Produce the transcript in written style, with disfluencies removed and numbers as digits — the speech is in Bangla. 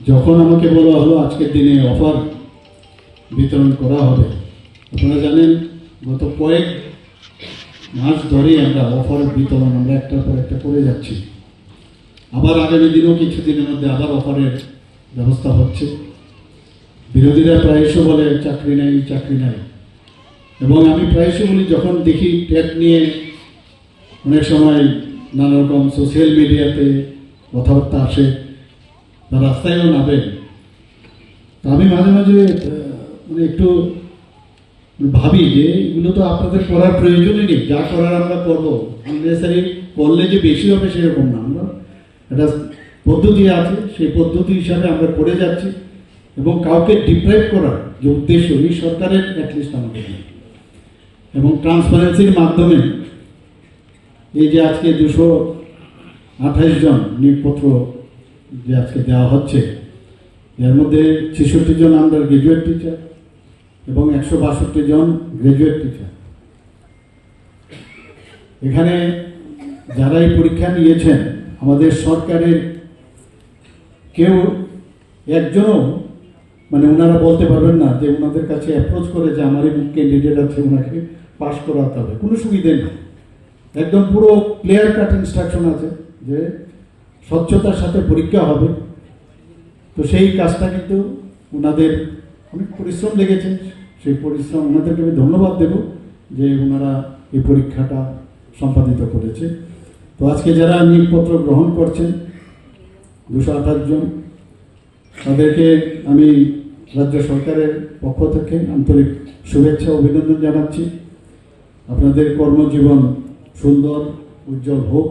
যখন আমাকে বলা হলো আজকের দিনে অফার বিতরণ করা হবে, আপনারা জানেন গত কয়েক মাস ধরেই আমরা অফার বিতরণ আমরা একটার পর একটা করে যাচ্ছি। আবার আগামী দিনেও কিছুদিনের মধ্যে আবার অফারের ব্যবস্থা হচ্ছে। বিরোধীরা প্রায়শ বলে চাকরি নাই চাকরি নাই, এবং আমি প্রায়শ বলি যখন দেখি ট্যাগ নিয়ে অনেক সময় নানা রকম সোশ্যাল মিডিয়াতে কথাবার্তা আসে বা রাস্তায়ও নামে, তা আমি মাঝে মাঝে একটু ভাবি যে এগুলো তো আপনাদের করার প্রয়োজনই নেই, যা করার আমরা করবো, আননেসারি করলে যে বেশি হবে সেরকম না। আমরা একটা পদ্ধতি আছে, সেই পদ্ধতি হিসাবে আমরা করে যাচ্ছি, এবং কাউকে ডিপ্রাইভ করার যে উদ্দেশ্য এই সরকারের অ্যাটলিস্ট আমাদের নেই। এবং ট্রান্সপারেন্সির মাধ্যমে এই যে আজকে 228 জন নিয়োগপত্র যে আজকে দেওয়া হচ্ছে, এর মধ্যে 66 জন আন্ডার গ্রাজুয়েট টিচার এবং 162 জন গ্রাজুয়েট টিচার। এখানে যারা এই পরীক্ষা নিয়েছেন আমাদের সরকারের কেউ একজনও ওনারা বলতে পারবেন না যে ওনাদের কাছে অ্যাপ্রোচ করে যে আমার এই ক্যান্ডিডেট আছে ওনাকে পাস করাতে হবে, কোনো সুবিধে নেই। একদম পুরো ক্লিয়ার কাট ইনস্ট্রাকশন আছে যে স্বচ্ছতার সাথে পরীক্ষা হবে। তো সেই কাজটা কিন্তু ওনাদের অনেক পরিশ্রম লেগেছে, সেই পরিশ্রম ওনাদেরকে আমি ধন্যবাদ দেব যে ওনারা এই পরীক্ষাটা সম্পাদিত করেছে। তো আজকে যারা নিয়োগপত্র গ্রহণ করছেন 228 জন, তাদেরকে আমি রাজ্য সরকারের পক্ষ থেকে আন্তরিক শুভেচ্ছা অভিনন্দন জানাচ্ছি। আপনাদের কর্মজীবন সুন্দর উজ্জ্বল হোক।